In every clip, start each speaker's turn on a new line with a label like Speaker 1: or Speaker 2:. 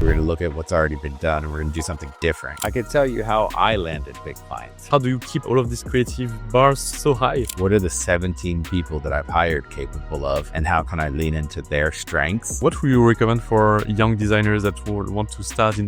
Speaker 1: We're going to look at what's already been done and we're going to do something different. I could tell you how I landed big clients.
Speaker 2: How do you keep all of these creative bars so high?
Speaker 1: What are the 17 people that I've hired capable of, and how can I lean into their strengths?
Speaker 2: What would you recommend for young designers that would want to start in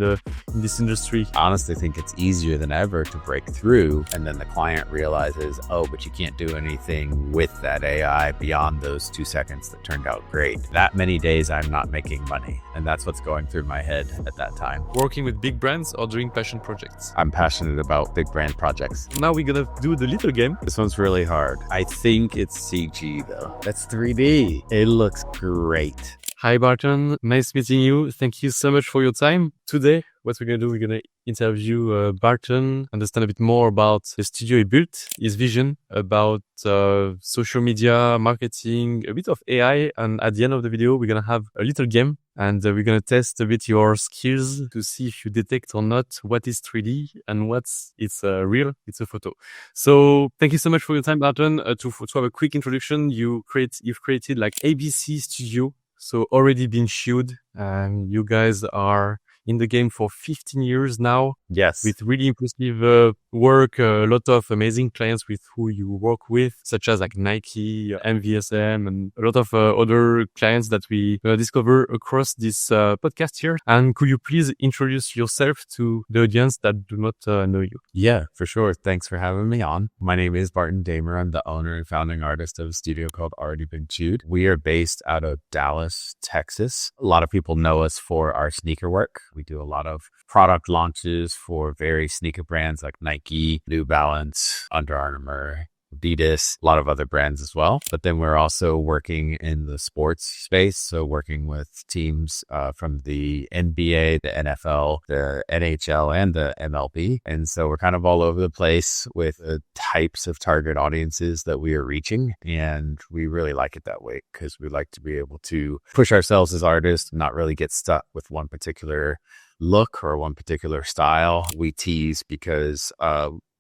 Speaker 2: this industry?
Speaker 1: I honestly think it's easier than ever to break through, and then the client realizes, oh, but you can't do anything with that AI beyond those 2 seconds that turned out great. That many days I'm not making money, and that's what's going through my head at that time.
Speaker 2: Working with big brands or doing passion projects?
Speaker 1: I'm passionate about big brand projects.
Speaker 2: Now we're gonna do the little game.
Speaker 1: This one's really hard. I think it's CG though. That's 3D. It looks great.
Speaker 2: Hi Barton, nice meeting you. Thank you so much for your time. Today, what we're gonna do, we're gonna interview Barton, understand a bit more about the studio he built, his vision about social media, marketing, a bit of AI. And at the end of the video, we're gonna have a little game and we're gonna test a bit your skills to see if you detect or not what is 3D and what's real, it's a photo. So thank you so much for your time, Barton. To have a quick introduction, you've created like ABC Studio. So already been shot. You guys are in the game for 15 years now.
Speaker 1: Yes.
Speaker 2: With really impressive work, a lot of amazing clients with who you work with, such as like Nike, MVSM, and a lot of other clients that we discover across this podcast here. And could you please introduce yourself to the audience that do not know you?
Speaker 1: Yeah, for sure. Thanks for having me on. My name is Barton Damer. I'm the owner and founding artist of a studio called Already Been Chewed. We are based out of Dallas, Texas. A lot of people know us for our sneaker work. We do a lot of product launches for various sneaker brands like Nike, New Balance, Under Armour, Adidas, a lot of other brands as well. But then we're also working in the sports space. So working with teams from the NBA, the NFL, the NHL, and the MLB. And so we're kind of all over the place with the types of target audiences that we are reaching. And we really like it that way because we like to be able to push ourselves as artists, not really get stuck with one particular look or one particular style. We tease because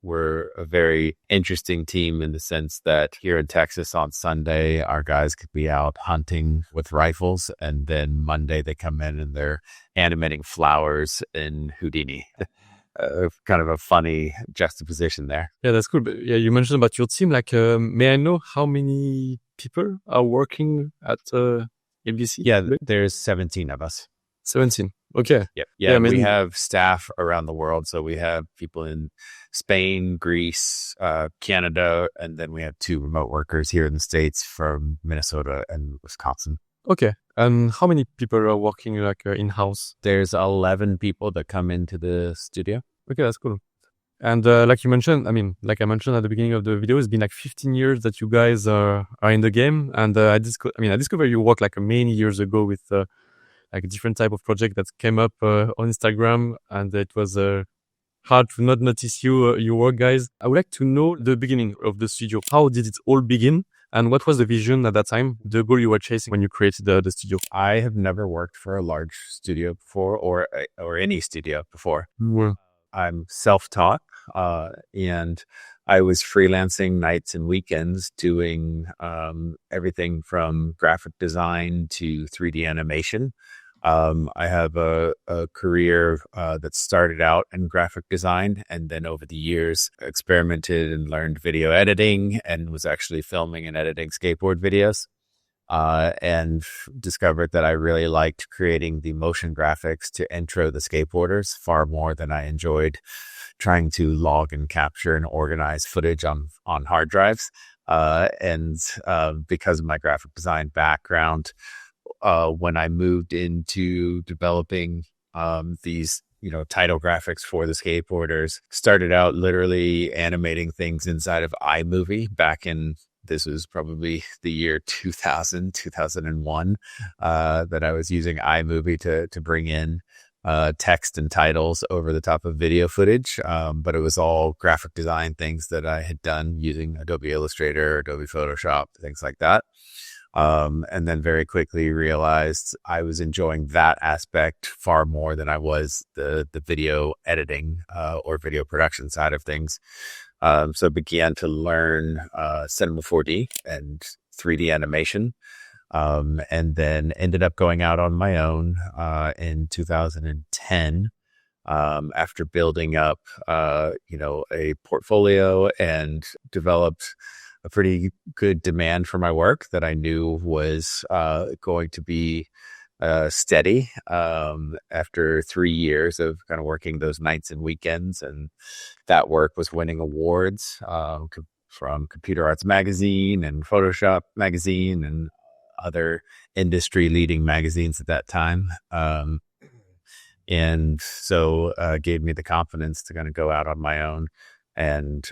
Speaker 1: we're a very interesting team in the sense that here in Texas on Sunday, our guys could be out hunting with rifles. And then Monday they come in and they're animating flowers in Houdini. Kind of a funny juxtaposition there.
Speaker 2: Yeah, that's cool. But yeah, you mentioned about your team. Like, may I know how many people are working at ABC?
Speaker 1: Yeah, there's 17 of us.
Speaker 2: 17. Okay.
Speaker 1: Yep. Yeah. We have staff around the world. So we have people in Spain, Greece, Canada, and then we have 2 remote workers here in the States from Minnesota and Wisconsin.
Speaker 2: Okay. And how many people are working like in-house?
Speaker 1: There's 11 people that come into the studio.
Speaker 2: Okay, that's cool. And like you mentioned, like I mentioned at the beginning of the video, it's been like 15 years that you guys are in the game. And I discovered you worked like many years ago with like a different type of project that came up on Instagram, and it was hard to not notice your work, guys. I would like to know the beginning of the studio. How did it all begin? And what was the vision at that time, the goal you were chasing when you created the studio?
Speaker 1: I have never worked for a large studio before or any studio before.
Speaker 2: Yeah.
Speaker 1: I'm self-taught and I was freelancing nights and weekends doing everything from graphic design to 3D animation. I have a career that started out in graphic design and then over the years experimented and learned video editing and was actually filming and editing skateboard videos. And discovered that I really liked creating the motion graphics to intro the skateboarders far more than I enjoyed trying to log and capture and organize footage on hard drives. And because of my graphic design background, when I moved into developing these title graphics for the skateboarders, started out literally animating things inside of iMovie back in, this was probably the year 2001, that I was using iMovie to bring in text and titles over the top of video footage. But it was all graphic design things that I had done using Adobe Illustrator, Adobe Photoshop, things like that. And then very quickly realized I was enjoying that aspect far more than I was the video editing or video production side of things. So began to learn Cinema 4D and 3D animation. And then ended up going out on my own in 2010 after building up, a portfolio and developed a pretty good demand for my work that I knew was going to be steady after 3 years of kind of working those nights and weekends. And that work was winning awards from Computer Arts Magazine and Photoshop Magazine and other industry leading magazines at that time. And so gave me the confidence to kind of go out on my own. And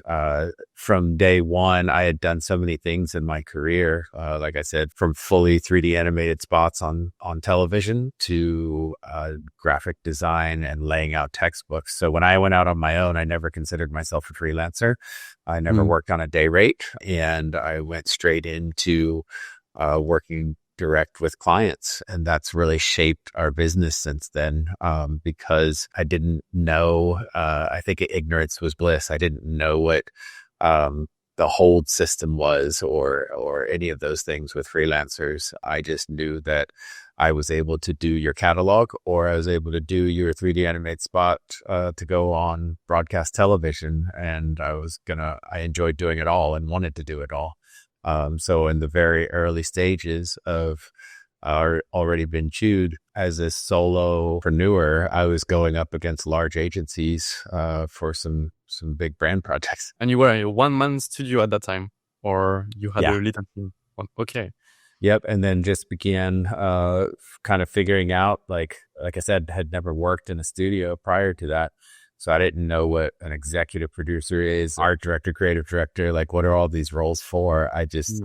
Speaker 1: from day one, I had done so many things in my career. Like I said, from fully 3D animated spots on television to graphic design and laying out textbooks. So when I went out on my own, I never considered myself a freelancer. I never worked on a day rate, and I went straight into working direct with clients. And that's really shaped our business since then, because I didn't know, I think ignorance was bliss. I didn't know what the hold system was or any of those things with freelancers. I just knew that I was able to do your catalog, or I was able to do your 3D animate spot to go on broadcast television. And I enjoyed doing it all and wanted to do it all. So in the very early stages of Already Been Chewed, as a solopreneur, I was going up against large agencies for some big brand projects.
Speaker 2: And you were a one-man studio at that time, or you had a little team? Okay.
Speaker 1: Yep. And then just began kind of figuring out, like I said, had never worked in a studio prior to that. So I didn't know what an executive producer is, art director, creative director, like what are all these roles for? I just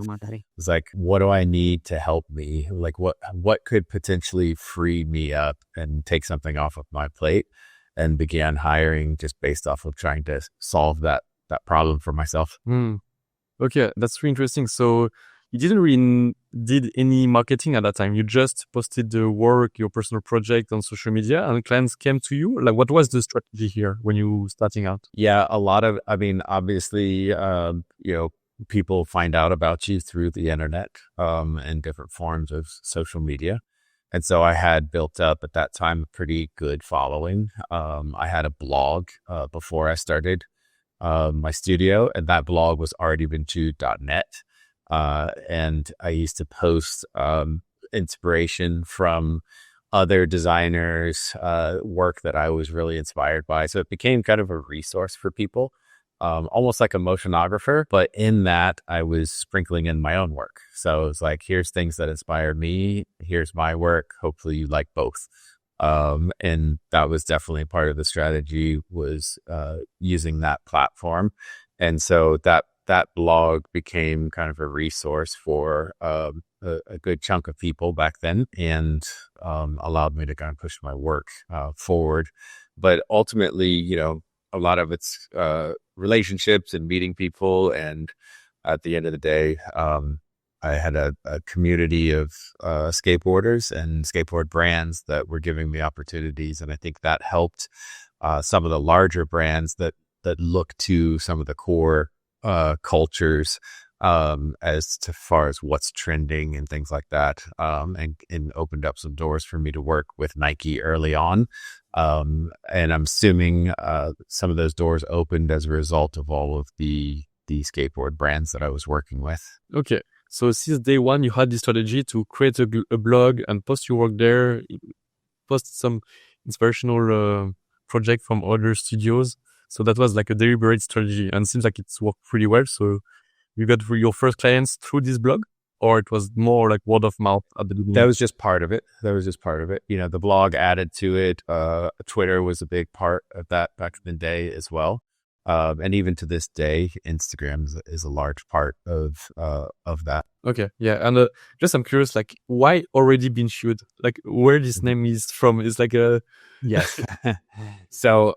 Speaker 1: was like, what do I need to help me? Like what could potentially free me up and take something off of my plate, and began hiring just based off of trying to solve that problem for myself.
Speaker 2: Okay, that's really interesting. So you didn't really did any marketing at that time. You just posted the work, your personal project on social media, and clients came to you. Like, what was the strategy here when you were starting out?
Speaker 1: Yeah, obviously, people find out about you through the internet and different forms of social media. And so I had built up at that time a pretty good following. I had a blog before I started my studio, and that blog was alreadybeenchewed.net. And I used to post inspiration from other designers' work that I was really inspired by. So it became kind of a resource for people, almost like a motionographer. But in that, I was sprinkling in my own work. So it was like, here's things that inspired me. Here's my work. Hopefully you like both. And that was definitely part of the strategy, was using that platform. And so that blog became kind of a resource for a good chunk of people back then, and allowed me to kind of push my work forward. But ultimately, a lot of it's relationships and meeting people. And at the end of the day, I had a community of skateboarders and skateboard brands that were giving me opportunities. And I think that helped some of the larger brands that look to some of the core cultures as to far as what's trending and things like that, and opened up some doors for me to work with Nike early on, and I'm assuming some of those doors opened as a result of all of the skateboard brands that I was working with.
Speaker 2: Okay, so since day one you had this strategy to create a blog and post your work there, post some inspirational project from other studios. So that was like a deliberate strategy, and it seems like it's worked pretty well. So you got your first clients through this blog, or it was more like word of mouth at the beginning?
Speaker 1: That was just part of it. The blog added to it. Twitter was a big part of that back in the day as well. And even to this day, Instagram is a large part of that.
Speaker 2: Okay. Yeah. And just I'm curious, like, why Already Been Chewed? Like, where this name is from? Is like a...
Speaker 1: Yes. So...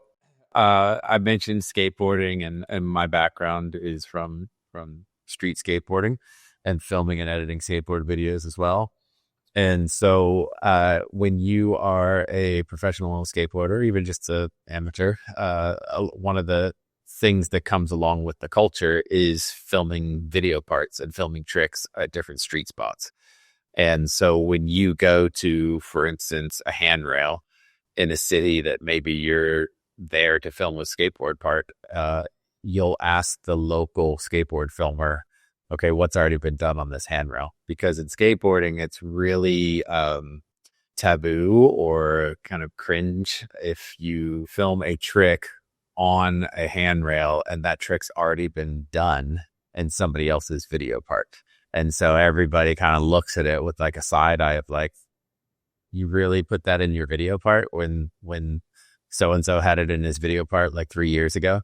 Speaker 1: I mentioned skateboarding, and my background is from street skateboarding and filming and editing skateboard videos as well. And so when you are a professional skateboarder, even just an amateur, one of the things that comes along with the culture is filming video parts and filming tricks at different street spots. And so when you go to, for instance, a handrail in a city that maybe you're there to film a skateboard part, you'll ask the local skateboard filmer, okay, what's already been done on this handrail? Because in skateboarding, it's really taboo or kind of cringe if you film a trick on a handrail and that trick's already been done in somebody else's video part. And so everybody kind of looks at it with like a side eye of like, you really put that in your video part when so-and-so had it in his video part like 3 years ago.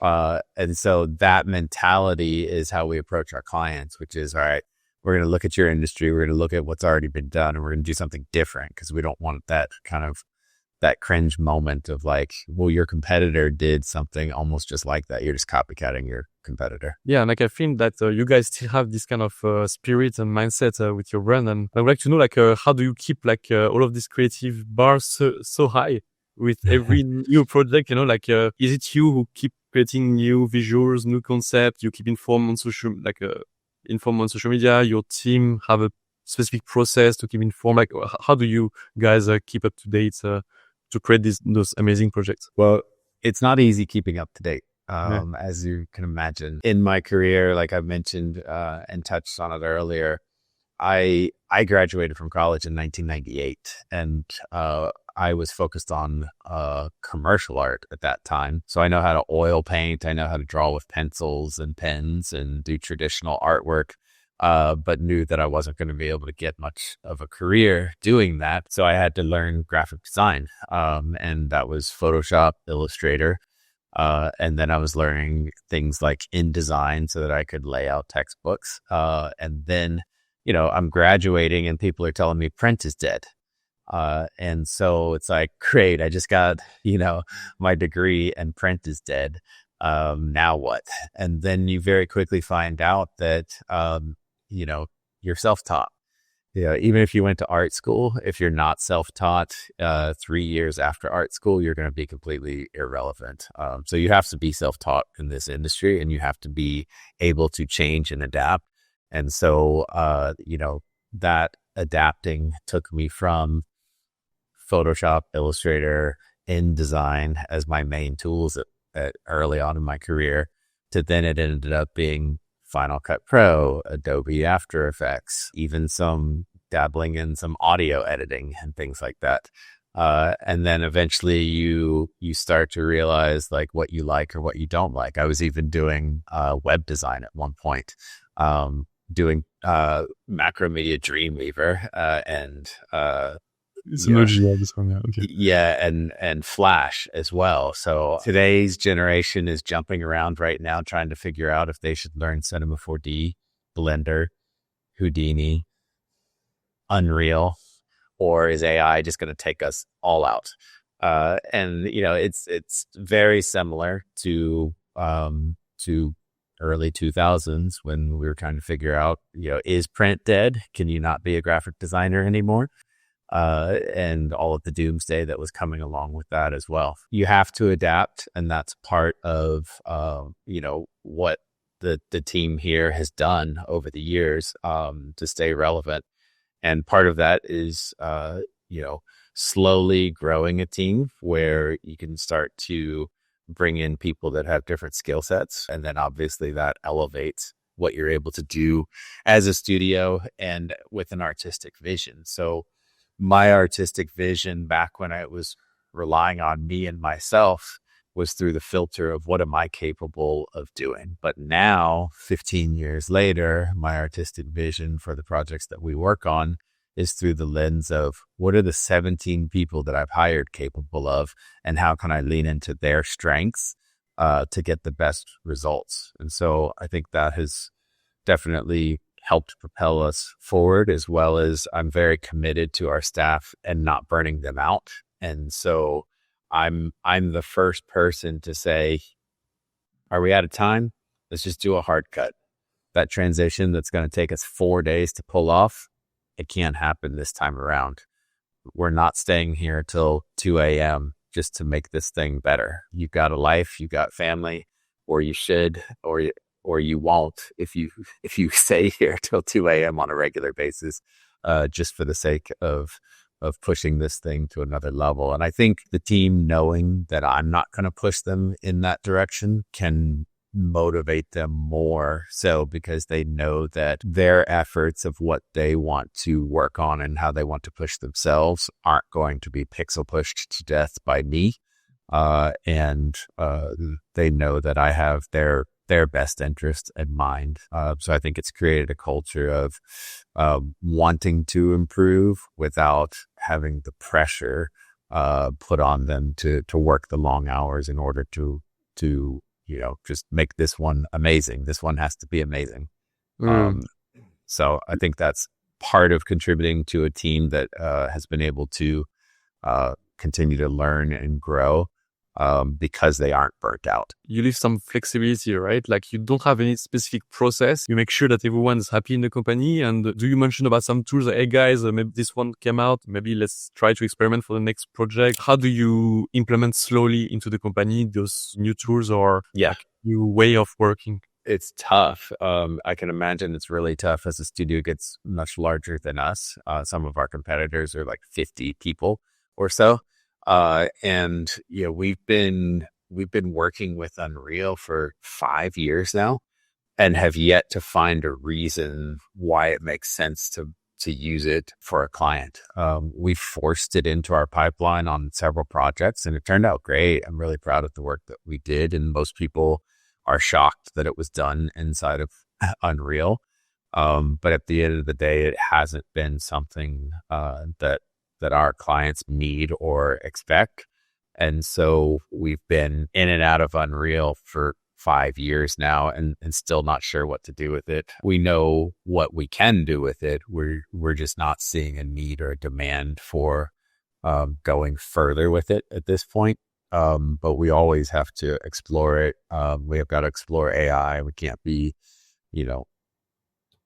Speaker 1: And so that mentality is how we approach our clients, which is, all right, we're going to look at your industry. We're going to look at what's already been done and we're going to do something different because we don't want that kind of that cringe moment of like, well, your competitor did something almost just like that. You're just copycatting your competitor.
Speaker 2: Yeah, and like I think that you guys still have this kind of spirit and mindset with your brand, and I would like to know like how do you keep like all of these creative bars so high with every new project? You know, like is it you who keep creating new visuals, new concepts? You keep informed on social media. Your team have a specific process to keep informed. Like how do you guys keep up to date to create those amazing projects?
Speaker 1: Well, it's not easy keeping up to date. As you can imagine. In my career, like I mentioned and touched on it earlier, I graduated from college in 1998, and I was focused on commercial art at that time. So I know how to oil paint, I know how to draw with pencils and pens and do traditional artwork, but knew that I wasn't going to be able to get much of a career doing that. So I had to learn graphic design, and that was Photoshop, Illustrator. And then I was learning things like InDesign so that I could lay out textbooks. And then, you know, I'm graduating and people are telling me print is dead. And so it's like, great, I just got, you know, my degree and print is dead. Now what? And then you very quickly find out that, you know, you're self-taught. You know, even if you went to art school, if you're not self-taught, 3 years after art school, you're going to be completely irrelevant. So you have to be self-taught in this industry, and you have to be able to change and adapt. And so, you know, that adapting took me from Photoshop, Illustrator, InDesign as my main tools at early on in my career, to then it ended up being Final Cut Pro, Adobe After Effects, even some dabbling in some audio editing and things like that. And then eventually you start to realize like what you like or what you don't like. I was even doing web design at one point, doing Macromedia Dreamweaver and
Speaker 2: it's emoji, this one, yeah. Okay.
Speaker 1: Yeah, and Flash as well. So today's generation is jumping around right now trying to figure out if they should learn Cinema 4D, Blender, Houdini, Unreal, or is AI just going to take us all out? And you know, it's very similar to early 2000s when we were trying to figure out, you know, is print dead? Can you not be a graphic designer anymore? And all of the doomsday that was coming along with that as well. You have to adapt, and that's part of, you know, what the team here has done over the years to stay relevant. And part of that is, you know, slowly growing a team where you can start to bring in people that have different skill sets. And then obviously that elevates what you're able to do as a studio and with an artistic vision. So my artistic vision back when I was relying on me and myself was through the filter of what am I capable of doing. But now, 15 years later, my artistic vision for the projects that we work on is through the lens of what are the 17 people that I've hired capable of, and how can I lean into their strengths to get the best results. And so I think that has definitely helped propel us forward, as well as I'm very committed to our staff and not burning them out. And so I'm the first person to say, are we out of time? Let's just do a hard cut. That transition that's going to take us 4 days to pull off, it can't happen this time around. We're not staying here till 2 a.m. just to make this thing better. You've got a life, you've got family, or you should, or you won't if you stay here till 2 a.m. on a regular basis. just for the sake of pushing this thing to another level. And I think the team knowing that I'm not going to push them in that direction can motivate them more so, because they know that their efforts of what they want to work on and how they want to push themselves aren't going to be pixel pushed to death by me. And they know that I have their best interest in mind. So I think it's created a culture of wanting to improve without having the pressure put on them to work the long hours in order to just make this one amazing. This one has to be amazing. So I think that's part of contributing to a team that has been able to continue to learn and grow. Because they aren't burnt out.
Speaker 2: You leave some flexibility, right? Like you don't have any specific process. You make sure that everyone's happy in the company. And do you mention about some tools? Like, hey guys, maybe this one came out. Maybe let's try to experiment for the next project. How do you implement slowly into the company those new tools or new way of working?
Speaker 1: It's tough. I can imagine it's really tough as the studio gets much larger than us. Some of our competitors are like 50 people or so. And we've been working with Unreal for 5 years now and have yet to find a reason why it makes sense to use it for a client. We forced it into our pipeline on several projects and it turned out great. I'm really proud of the work that we did. And most people are shocked that it was done inside of Unreal. But at the end of the day, it hasn't been something, that our clients need or expect. And so we've been in and out of Unreal for 5 years now and still not sure what to do with it. We know what we can do with it. We're just not seeing a need or a demand for going further with it at this point. But we always have to explore it. We have got to explore AI. We can't be,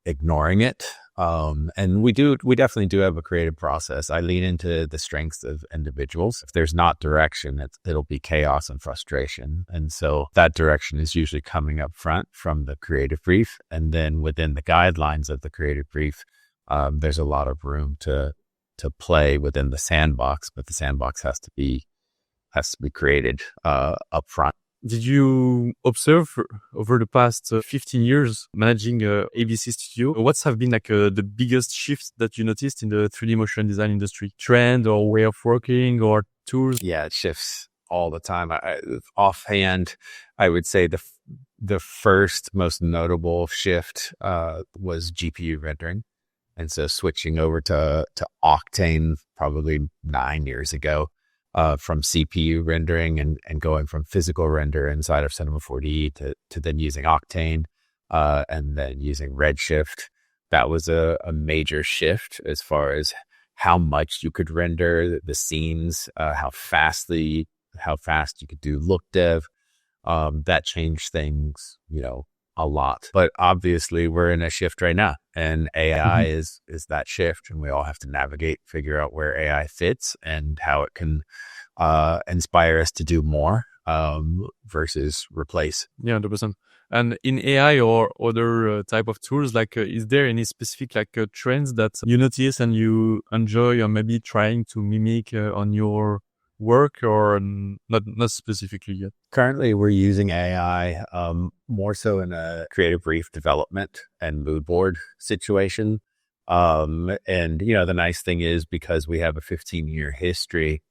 Speaker 1: ignoring it. And we definitely do have a creative process. I lean into the strengths of individuals. If there's not direction, it'll be chaos and frustration. And so that direction is usually coming up front from the creative brief. And then within the guidelines of the creative brief, there's a lot of room to play within the sandbox, but the sandbox has to be created up front.
Speaker 2: Did you observe over the past 15 years managing ABC Studio? What's have been like the biggest shifts that you noticed in the 3D motion design industry? Trend or way of working or tools?
Speaker 1: Yeah, it shifts all the time. Offhand, I would say the first most notable shift was GPU rendering. And so switching over to Octane probably 9 years ago. From CPU rendering and going from physical render inside of Cinema 4D to then using Octane and then using Redshift. That was a major shift as far as how much you could render the scenes, how fast you could do look dev. That changed things, a lot. But obviously we're in a shift right now, and AI is that shift, and we all have to navigate, figure out where AI fits and how it can inspire us to do more versus replace.
Speaker 2: Yeah, 100%. And in AI or other type of tools, like is there any specific trends that you notice and you enjoy or maybe trying to mimic on your work, or not specifically yet?
Speaker 1: Currently, we're using AI more so in a creative brief development and mood board situation. And, the nice thing is, because we have a 15-year history,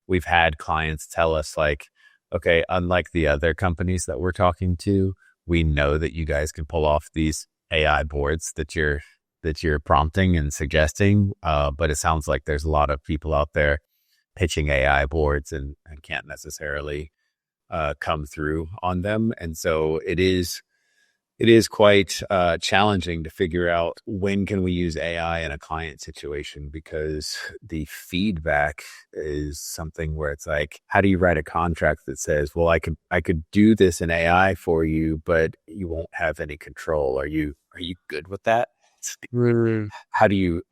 Speaker 1: we've had clients tell us like, okay, unlike the other companies that we're talking to, we know that you guys can pull off these AI boards that you're prompting and suggesting. But it sounds like there's a lot of people out there pitching AI boards and can't necessarily come through on them. And so it is quite challenging to figure out when can we use AI in a client situation, because the feedback is something where it's like, how do you write a contract that says, well, I could do this in AI for you, but you won't have any control. Are you good with that? How do you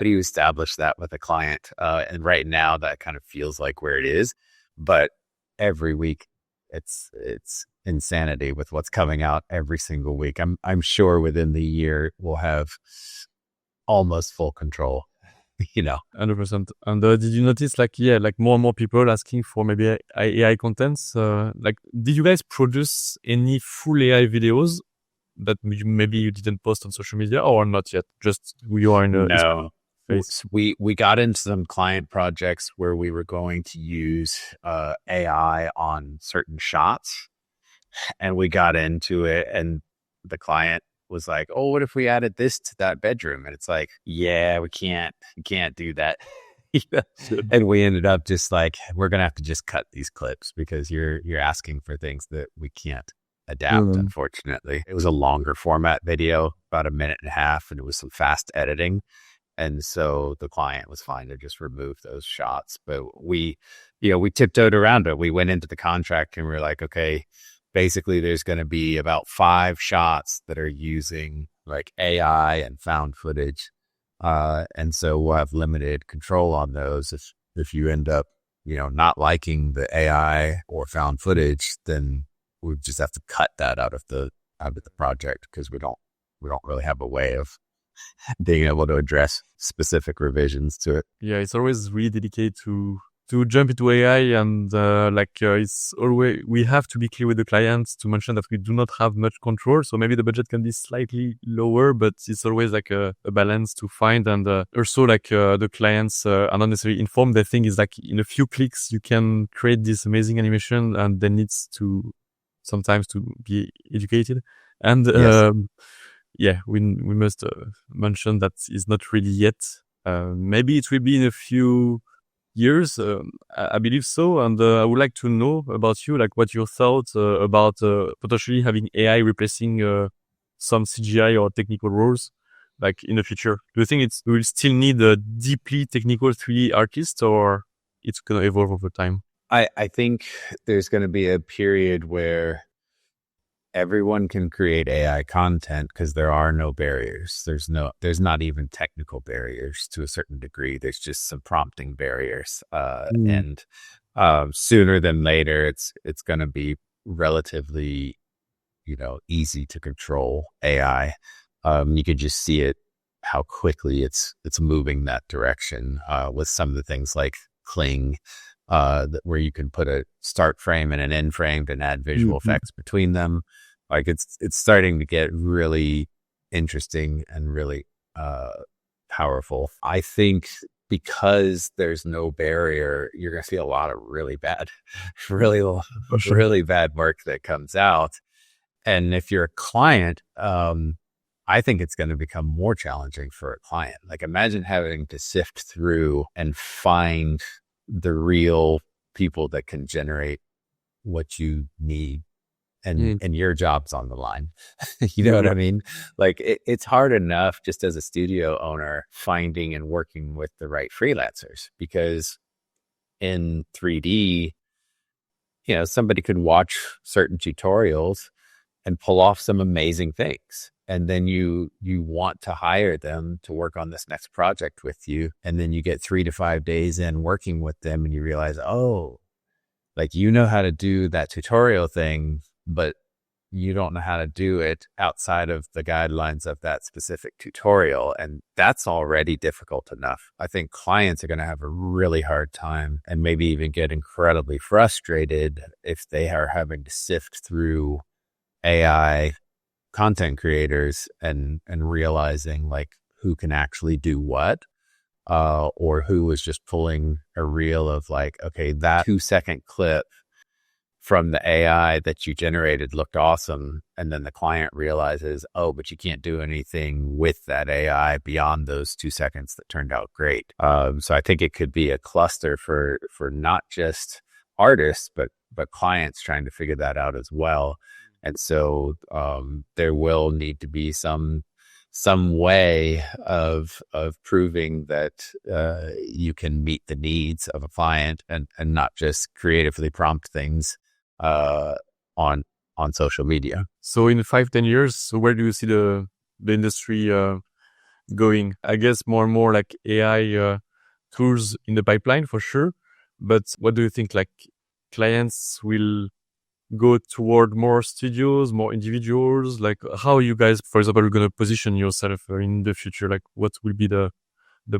Speaker 1: establish that with a client? And right now that kind of feels like where it is, but every week it's insanity with what's coming out every single week. I'm sure within the year we'll have almost full control,
Speaker 2: 100%. And did you notice like more and more people asking for maybe AI contents? Like, did you guys produce any full AI videos that maybe you didn't post on social media or not yet? Just you are in a
Speaker 1: No.
Speaker 2: phase.
Speaker 1: We got into some client projects where we were going to use AI on certain shots, and we got into it, and the client was like, "Oh, what if we added this to that bedroom?" And it's like, "Yeah, we can't do that." And we ended up just like, we're gonna have to just cut these clips because you're asking for things that we can't adapt. Unfortunately, it was a longer format video, about a minute and a half, and it was some fast editing. And so the client was fine to just remove those shots. But we tiptoed around it. We went into the contract and we were like, okay, basically there's going to be about 5 shots that are using like AI and found footage. And so we'll have limited control on those. If you end up, not liking the AI or found footage, then we just have to cut that out of the project, because we don't really have a way of being able to address specific revisions to it.
Speaker 2: Yeah, it's always really dedicated to jump into AI, and it's always, we have to be clear with the clients to mention that we do not have much control. So maybe the budget can be slightly lower, but it's always like a balance to find. And also the clients are not necessarily informed. They think it's like in a few clicks you can create this amazing animation, and they needs to sometimes to be educated. And
Speaker 1: Yes.
Speaker 2: yeah, we must mention that is not really yet. Maybe it will be in a few years. I believe so. And I would like to know about you, like what your thoughts about potentially having AI replacing some CGI or technical roles, like in the future. Do you think we will still need a deeply technical 3D artist, or it's going to evolve over time?
Speaker 1: I think there's going to be a period where everyone can create AI content because there are no barriers. There's not even technical barriers to a certain degree. There's just some prompting barriers. And sooner than later, it's going to be relatively, easy to control AI. You could just see it, how quickly it's moving that direction, with some of the things like Kling, where you can put a start frame and an end frame and add visual effects between them. Like it's starting to get really interesting and really powerful. I think because there's no barrier, you're going to see a lot of really bad work that comes out. And if you're a client, I think it's going to become more challenging for a client. Like, imagine having to sift through and find the real people that can generate what you need, and your job's on the line. You know what I mean? Like, it's hard enough just as a studio owner finding and working with the right freelancers, because in 3D, somebody could watch certain tutorials and pull off some amazing things. And then you want to hire them to work on this next project with you. And then you get 3 to 5 days in working with them and you realize, oh, like, how to do that tutorial thing, but you don't know how to do it outside of the guidelines of that specific tutorial. And that's already difficult enough. I think clients are going to have a really hard time, and maybe even get incredibly frustrated if they are having to sift through AI content creators and realizing like who can actually do what, or who was just pulling a reel of like, okay, that 2-second clip from the AI that you generated looked awesome. And then the client realizes, oh, but you can't do anything with that AI beyond those 2 seconds that turned out great. So I think it could be a cluster for not just artists, but clients trying to figure that out as well. And so there will need to be some way of proving that you can meet the needs of a client, and not just creatively prompt things on social media.
Speaker 2: So in 5-10 years, where do you see the industry going? I guess more and more like AI tools in the pipeline for sure. But what do you think? Like, clients will go toward more studios, more individuals? Like, how you guys, for example, are going to position yourself in the future? Like, what will be the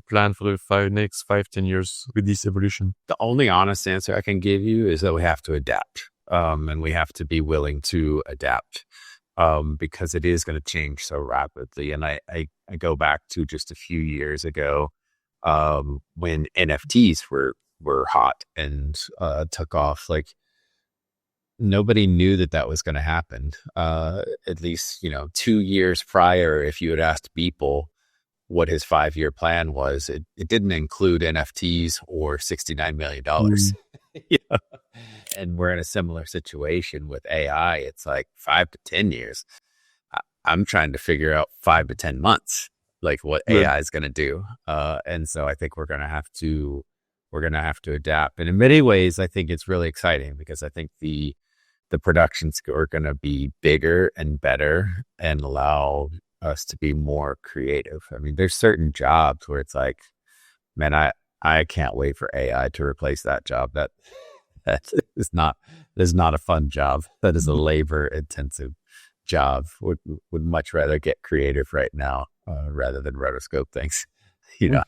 Speaker 2: plan for the next 5, 10 years with this evolution?
Speaker 1: The only honest answer I can give you is that we have to adapt, and we have to be willing to adapt, because it is going to change so rapidly. And I go back to just a few years ago, when NFTs were hot and took off. Like, nobody knew that was going to happen. At least, 2 years prior, if you had asked people what his 5-year plan was, it didn't include NFTs or $69 million. Yeah. And we're in a similar situation with AI. It's like 5 to 10 years. I'm trying to figure out 5 to 10 months, like what AI is going to do. And so I think we're going to have to adapt. And in many ways, I think it's really exciting because I think the productions are going to be bigger and better and allow us to be more creative. I mean, there's certain jobs where it's like, man, I can't wait for AI to replace that job. That is not a fun job. That is a labor intensive job. Would much rather get creative right now, rather than rotoscope things. Yeah,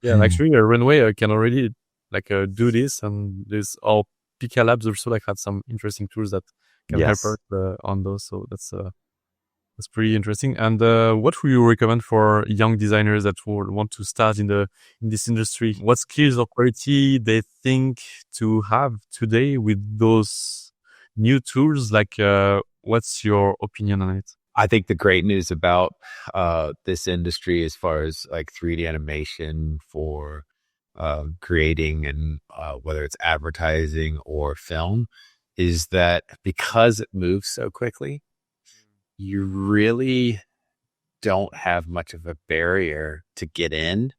Speaker 2: actually, Runway can already do this, and there's all Pika Labs also had some interesting tools that can help us on those. So that's pretty interesting. And what would you recommend for young designers that would want to start in this industry? What skills or quality they think to have today with those new tools? Like, what's your opinion on it?
Speaker 1: I think the great news about this industry, as far as like 3D animation for creating and whether it's advertising or film, is that because it moves so quickly, you really don't have much of a barrier to get in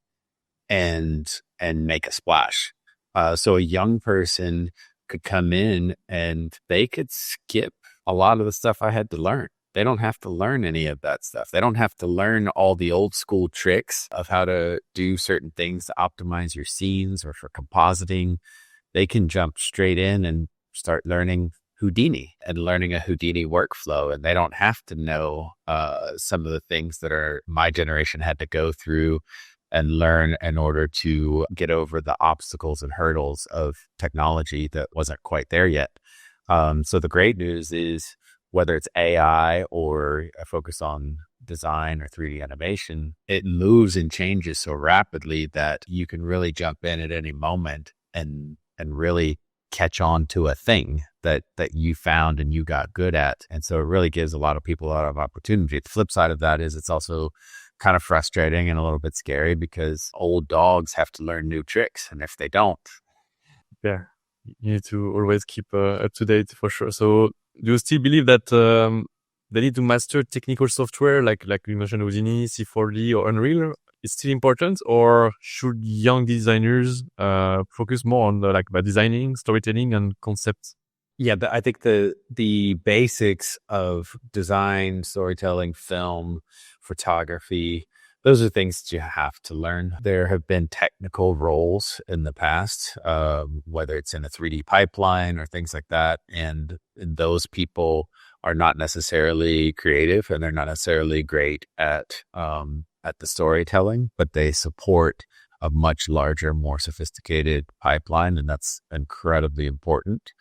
Speaker 1: and make a splash. So a young person could come in and they could skip a lot of the stuff I had to learn. They don't have to learn any of that stuff. They don't have to learn all the old school tricks of how to do certain things to optimize your scenes or for compositing. They can jump straight in and start learning Houdini and learning a Houdini workflow. And they don't have to know some of the things that my generation had to go through and learn in order to get over the obstacles and hurdles of technology that wasn't quite there yet. So the great news is, whether it's AI or a focus on design or 3D animation, it moves and changes so rapidly that you can really jump in at any moment and really catch on to a thing that you found and you got good at. And so it really gives a lot of people a lot of opportunity. The flip side of that is it's also kind of frustrating and a little bit scary because old dogs have to learn new tricks. And if they don't,
Speaker 2: you need to always keep up to date for sure. So do you still believe that they need to master technical software like we mentioned Houdini, C4D or Unreal? It's still important, or should young designers focus more on by designing, storytelling, and concepts?
Speaker 1: Yeah, I think the basics of design, storytelling, film, photography, those are things that you have to learn. There have been technical roles in the past, whether it's in a 3D pipeline or things like that. And those people are not necessarily creative and they're not necessarily great at the storytelling, but they support a much larger, more sophisticated pipeline. And that's incredibly important.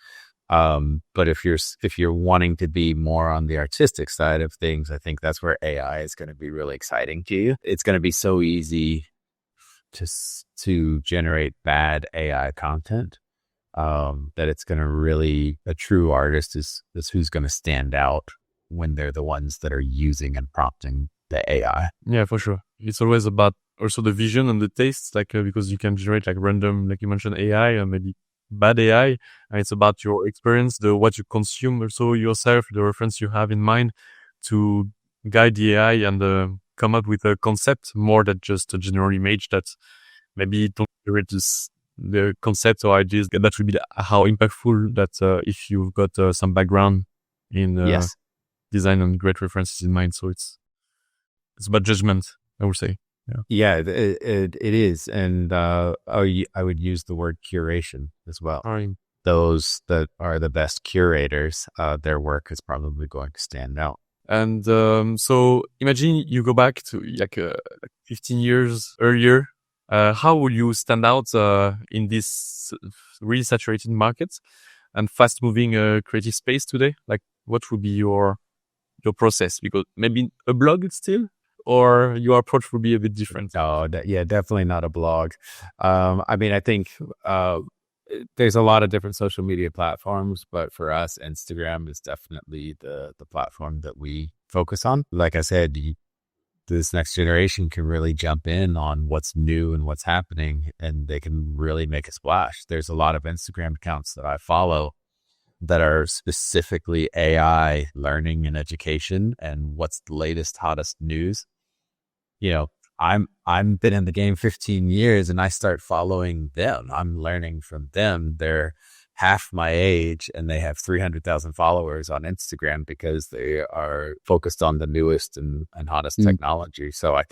Speaker 1: But if you're wanting to be more on the artistic side of things, I think that's where AI is going to be really exciting to you. It's going to be so easy to generate bad AI content, that it's going to really, a true artist is who's going to stand out when they're the ones that are using and prompting the AI.
Speaker 2: Yeah, for sure. It's always about also the vision and the tastes, because you can generate random, like you mentioned, AI and maybe bad AI, and it's about your experience, what you consume, also yourself, the reference you have in mind to guide the AI and come up with a concept more than just a general image that maybe don't reach the concept or ideas. That would be how impactful that if you've got some background in design and great references in mind. So it's about judgment, I would say.
Speaker 1: Yeah, it is. And I would use the word curation as well. those that are the best curators, their work is probably going to stand out.
Speaker 2: And so imagine you go back to like 15 years earlier. How will you stand out in this really saturated market and fast moving creative space today? Like, what would be your process? Because maybe a blog still, or your approach would be a bit different.
Speaker 1: No, yeah, definitely not a blog. I mean, I think there's a lot of different social media platforms, but for us, Instagram is definitely the platform that we focus on. Like I said, this next generation can really jump in on what's new and what's happening, and they can really make a splash. There's a lot of Instagram accounts that I follow that are specifically AI learning and education and what's the latest, hottest news. You know, I'm been in the game 15 years and I start following them. I'm learning from them. They're half my age and they have 300,000 followers on Instagram because they are focused on the newest and hottest technology. So I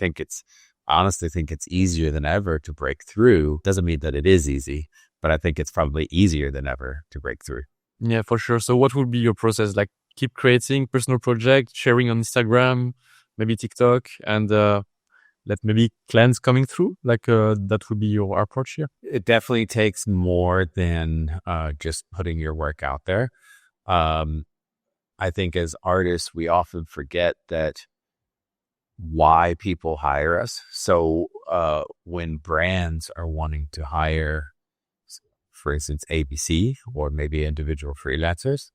Speaker 1: honestly think it's easier than ever to break through. Doesn't mean that it is easy, but I think it's probably easier than ever to break through.
Speaker 2: Yeah, for sure. So what would be your process? Like keep creating personal projects, sharing on Instagram, maybe TikTok, and let maybe clients coming through? Like that would be your approach here?
Speaker 1: It definitely takes more than just putting your work out there. I think as artists, we often forget that why people hire us. So when brands are wanting to hire, for instance, ABC or maybe individual freelancers,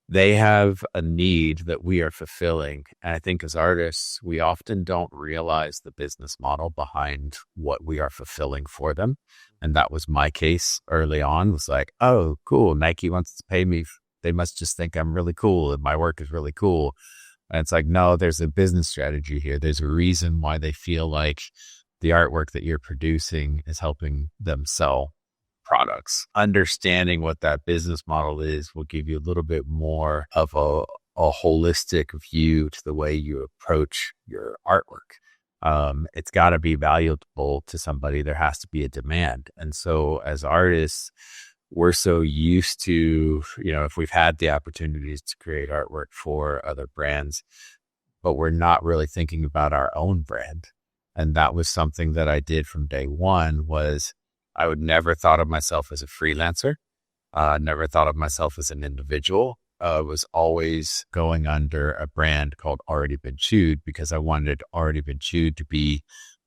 Speaker 1: they have a need that we are fulfilling. And I think as artists, we often don't realize the business model behind what we are fulfilling for them. And that was my case early on. Was like, oh, cool. Nike wants to pay me. They must just think I'm really cool and my work is really cool. And it's like, no, there's a business strategy here. There's a reason why they feel like the artwork that you're producing is helping them sell products. Understanding what that business model is will give you a little bit more of a holistic view to the way you approach your artwork. It's got to be valuable to somebody. There has to be a demand. And so as artists, we're so used to, if we've had the opportunities to create artwork for other brands, but we're not really thinking about our own brand. And that was something that I did from day one. Was I would never thought of myself as a freelancer, never thought of myself as an individual. Was always going under a brand called Already Been Chewed because I wanted Already Been Chewed to be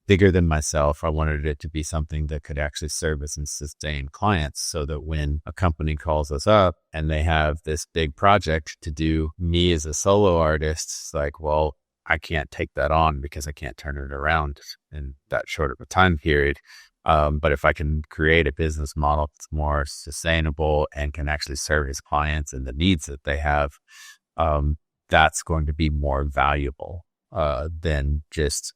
Speaker 1: bigger than myself. I wanted it to be something that could actually service and sustain clients so that when a company calls us up and they have this big project to do, me as a solo artist, it's like, well, I can't take that on because I can't turn it around in that short of a time period. But if I can create a business model that's more sustainable and can actually service clients and the needs that they have, that's going to be more valuable than just,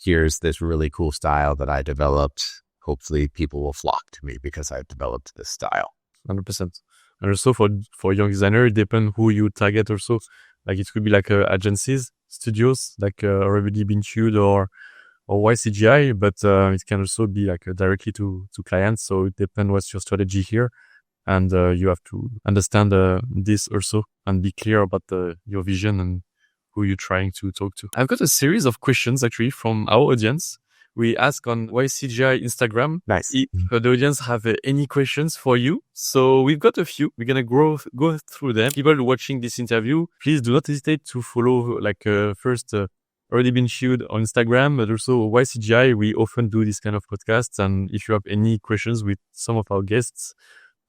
Speaker 1: here's this really cool style that I developed. Hopefully people will flock to me because I've developed this style.
Speaker 2: 100%. And also for young designer, it depends who you target also. Like it could be like agencies, studios, like Already Been Chewed or CGI, but it can also be like directly to clients. So it depends what's your strategy here. And you have to understand this also and be clear about your vision and who you're trying to talk to. I've got a series of questions actually from our audience. We ask on YCGI Instagram.
Speaker 1: Nice.
Speaker 2: If the audience have any questions for you. So we've got a few. We're going to go through them. People watching this interview, please do not hesitate to follow first Already Been Chewed on Instagram, but also YCGI. We often do this kind of podcasts. And if you have any questions with some of our guests,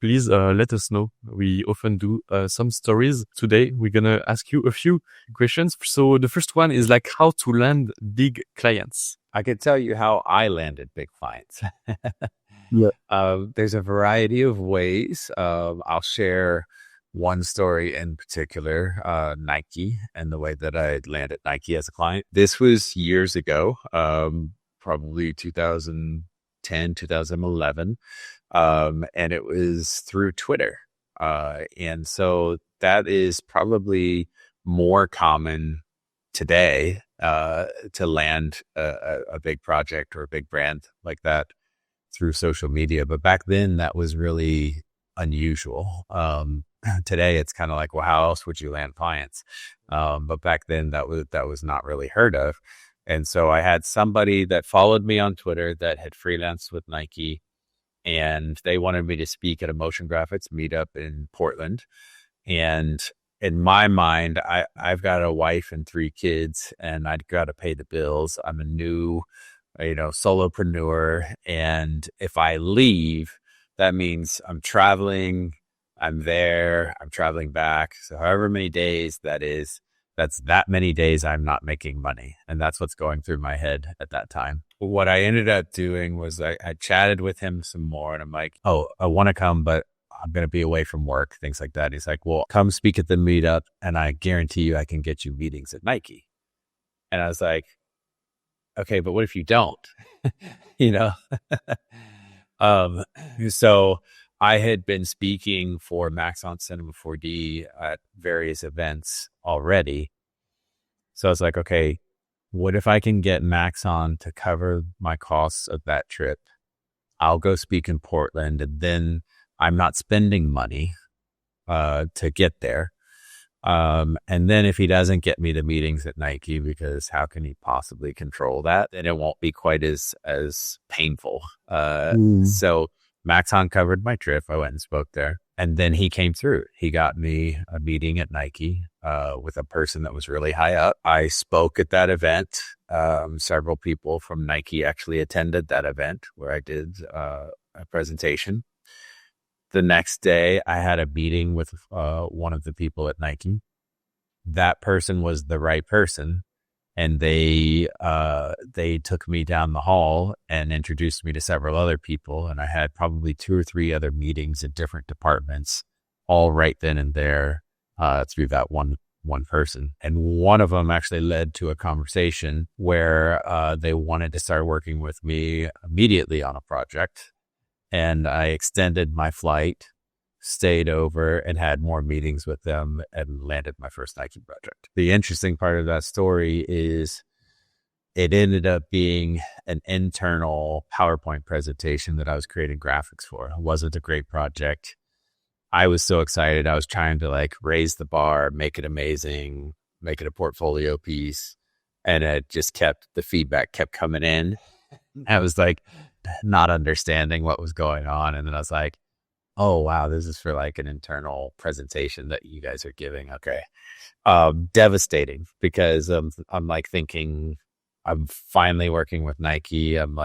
Speaker 2: please let us know. We often do some stories. Today, we're going to ask you a few questions. So the first one is like how to land big clients.
Speaker 1: I could tell you how I landed big clients.
Speaker 2: Yeah.
Speaker 1: There's a variety of ways. I'll share one story in particular, Nike, and the way that I landed Nike as a client. This was years ago, probably 2010, 2011. And it was through Twitter. And so that is probably more common today to land a big project or a big brand like that through social media. But back then that was really unusual. Today it's kind of like, well, how else would you land clients? But back then that was not really heard of. And so I had somebody that followed me on Twitter that had freelanced with Nike, and they wanted me to speak at a motion graphics meetup in Portland. And in my mind, I've got a wife and 3 kids, and I've got to pay the bills. I'm a new, solopreneur. And if I leave, that means I'm traveling, I'm there, I'm traveling back. So however many days that is, that's that many days I'm not making money. And that's what's going through my head at that time. What I ended up doing was I chatted with him some more, and I'm like, oh, I want to come, but I'm going to be away from work, things like that. He's like, well, come speak at the meetup, and I guarantee you I can get you meetings at Nike. And I was like, okay, but what if you don't? So I had been speaking for Max on Cinema 4D at various events already. So I was like, okay, what if I can get Maxon to cover my costs of that trip? I'll go speak in Portland, and then I'm not spending money to get there. And then if he doesn't get me the meetings at Nike, because how can he possibly control that? Then it won't be quite as painful. So Maxon covered my trip. I went and spoke there. And then he came through. He got me a meeting at Nike with a person that was really high up. I spoke at that event. Several people from Nike actually attended that event where I did a presentation. The next day, I had a meeting with one of the people at Nike. That person was the right person, and they took me down the hall and introduced me to several other people. And I had probably 2 or 3 other meetings in different departments, all right then and there, through that one person. And one of them actually led to a conversation where they wanted to start working with me immediately on a project. And I extended my flight, stayed over, and had more meetings with them, and landed my first Nike project. The interesting part of that story is it ended up being an internal PowerPoint presentation that I was creating graphics for. It wasn't a great project. I was so excited. I was trying to raise the bar, make it amazing, make it a portfolio piece. And the feedback kept coming in. I was not understanding what was going on. And then I was like, oh, wow, this is for an internal presentation that you guys are giving. Okay. Devastating, because I'm thinking I'm finally working with Nike. I'm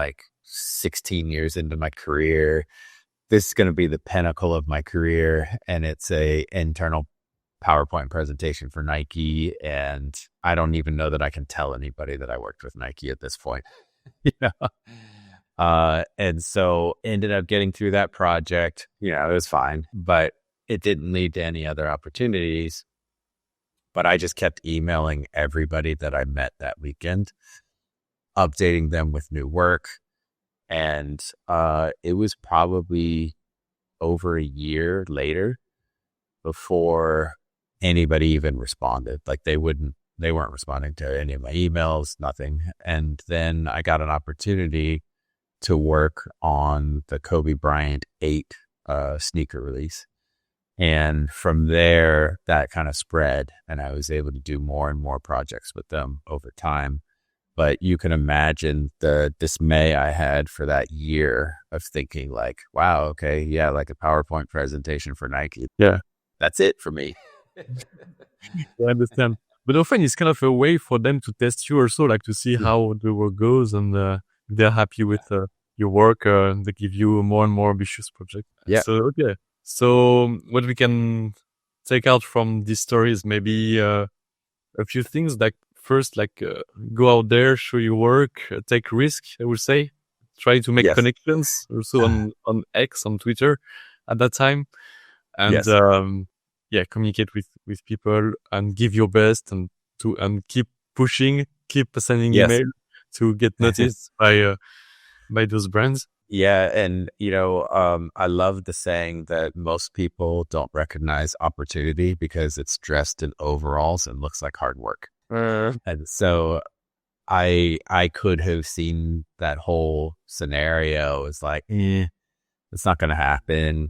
Speaker 1: 16 years into my career. This is going to be the pinnacle of my career. And it's a internal PowerPoint presentation for Nike. And I don't even know that I can tell anybody that I worked with Nike at this point. And so ended up getting through that project. It was fine, but it didn't lead to any other opportunities. But I just kept emailing everybody that I met that weekend, updating them with new work. And it was probably over a year later before anybody even responded. They weren't responding to any of my emails, nothing. And then I got an opportunity to work on the Kobe Bryant 8 sneaker release. And from there, that kind of spread, and I was able to do more and more projects with them over time. But you can imagine the dismay I had for that year of thinking wow, okay, yeah, a PowerPoint presentation for Nike.
Speaker 2: Yeah.
Speaker 1: That's it for me.
Speaker 2: I understand. But often it's kind of a way for them to test you also, to see how the work goes, and if they're happy with your work, they give you a more and more ambitious project.
Speaker 1: Yeah.
Speaker 2: So, okay. So what we can take out from these stories, maybe a few things, first, go out there, show your work, take risk, I would say. Try to make connections also on X, on Twitter at that time. And communicate with people and give your best, and keep pushing, keep sending email to get noticed by those brands.
Speaker 1: Yeah. And, I love the saying that most people don't recognize opportunity because it's dressed in overalls and looks like hard work. And so I could have seen that whole scenario as it's not going to happen,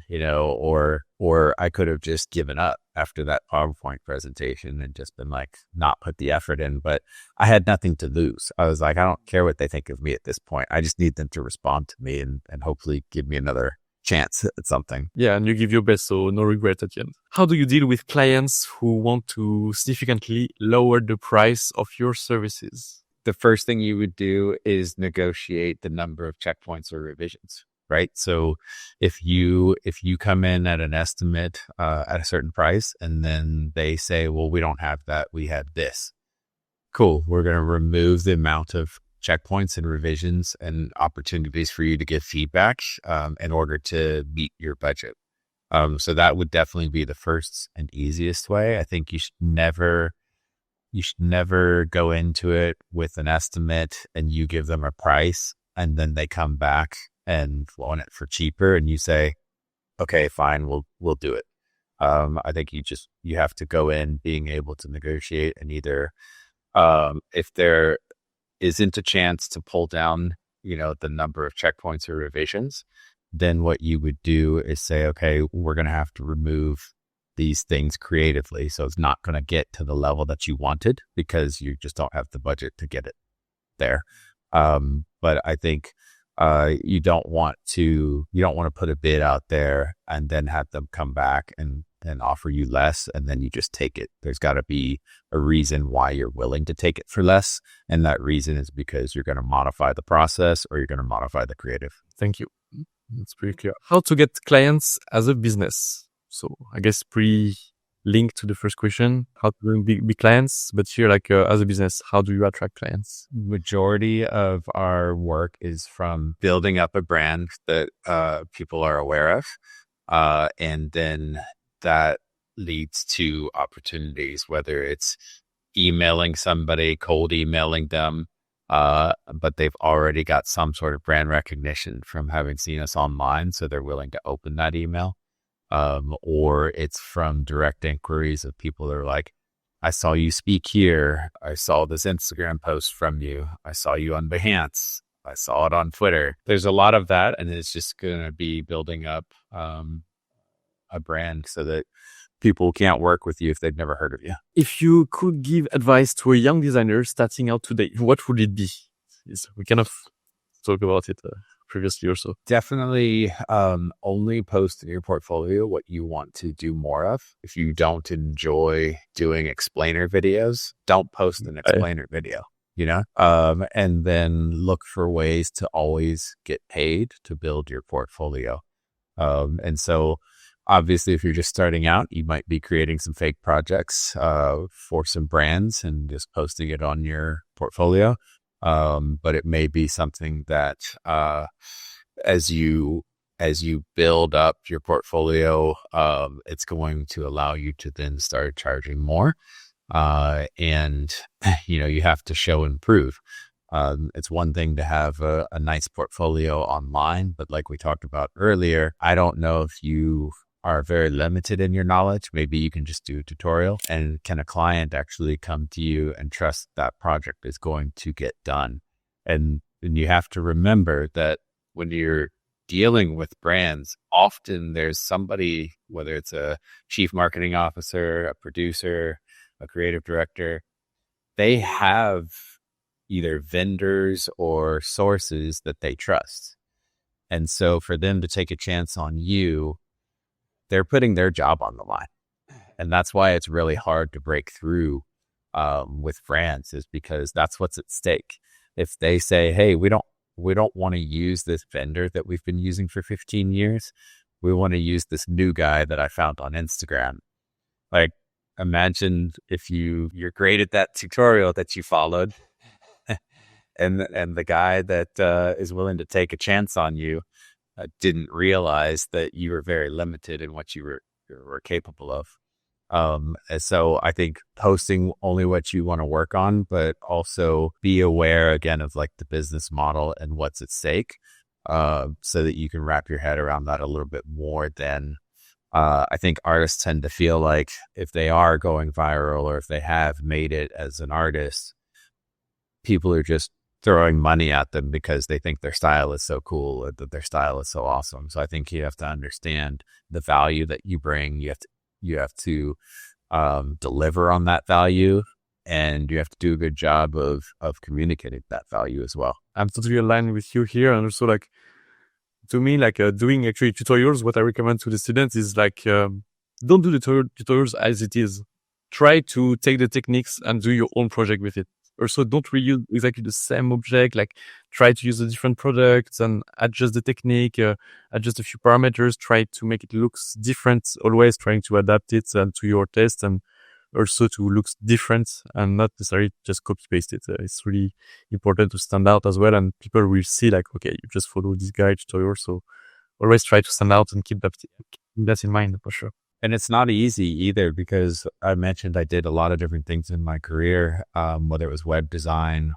Speaker 1: or I could have just given up after that PowerPoint presentation and just been like, not put the effort in, but I had nothing to lose. I was like, I don't care what they think of me at this point. I just need them to respond to me and hopefully give me another chance at something.
Speaker 2: Yeah, and you give your best, so no regret at the end. How do you deal with clients who want to significantly lower the price of your services?
Speaker 1: The first thing you would do is negotiate the number of checkpoints or revisions, right? So if you come in at an estimate at a certain price and then they say, well, we don't have that, we have this. Cool. We're going to remove the amount of checkpoints and revisions and opportunities for you to give feedback in order to meet your budget. So that would definitely be the first and easiest way. I think you should never go into it with an estimate and you give them a price and then they come back and want it for cheaper and you say, okay, fine, we'll do it. I think you have to go in being able to negotiate, and either if there isn't a chance to pull down, the number of checkpoints or revisions, then what you would do is say, okay, we're going to have to remove these things creatively. So it's not going to get to the level that you wanted because you just don't have the budget to get it there. But I think you don't want to put a bid out there and then have them come back and offer you less, and then you just take it. There's got to be a reason why you're willing to take it for less. And that reason is because you're going to modify the process or you're going to modify the creative.
Speaker 2: Thank you. That's pretty clear. How to get clients as a business? So I guess pretty linked to the first question, how to bring big clients, but here as a business, how do you attract clients?
Speaker 1: Majority of our work is from building up a brand that people are aware of. And then that leads to opportunities, whether it's emailing somebody, cold emailing them, but they've already got some sort of brand recognition from having seen us online, so they're willing to open that email. Or it's from direct inquiries of people that are like, I saw you speak here. I saw this Instagram post from you. I saw you on Behance. I saw it on Twitter. There's a lot of that, and it's just going to be building up a brand so that people can't work with you if they've never heard of you.
Speaker 2: If you could give advice to a young designer starting out today, what would it be? We kind of talked about it previously or so.
Speaker 1: Definitely only post in your portfolio what you want to do more of. If you don't enjoy doing explainer videos, don't post an explainer video, and then look for ways to always get paid to build your portfolio. And so obviously, if you're just starting out, you might be creating some fake projects for some brands and just posting it on your portfolio. But it may be something that as you build up your portfolio, it's going to allow you to then start charging more. And you have to show and prove. It's one thing to have a nice portfolio online, but like we talked about earlier, I don't know if you are very limited in your knowledge. Maybe you can just do a tutorial, and can a client actually come to you and trust that project is going to get done? And you have to remember that when you're dealing with brands, often there's somebody, whether it's a chief marketing officer, a producer, a creative director, they have either vendors or sources that they trust. And so for them to take a chance on you, they're putting their job on the line. And that's why it's really hard to break through with brands, is because that's what's at stake. If they say, hey, we don't want to use this vendor that we've been using for 15 years. We want to use this new guy that I found on Instagram. Like, imagine if you're great at that tutorial that you followed and the guy that is willing to take a chance on you didn't realize that you were very limited in what you were capable of. And so I think posting only what you want to work on, but also be aware again of like the business model and what's at stake, so that you can wrap your head around that a little bit more than I think artists tend to feel like if they are going viral or if they have made it as an artist, people are just throwing money at them because they think their style is so cool or that their style is so awesome. So I think you have to understand the value that you bring. You have to deliver on that value, and you have to do a good job of communicating that value as well.
Speaker 2: I'm totally aligned with you here. And also, like, to me, like doing actually tutorials, what I recommend to the students is like, don't do the tutorials as it is. Try to take the techniques and do your own project with it. Also, don't reuse exactly the same object. Like, try to use the different products and adjust the technique, adjust a few parameters, try to make it look different, always trying to adapt it to your taste and also to look different and not necessarily just copy paste it. It's really important to stand out as well. And people will see like, okay, you just follow this guide tutorial. So always try to stand out and keep that in mind for sure.
Speaker 1: And it's not easy either, because I mentioned I did a lot of different things in my career, whether it was web design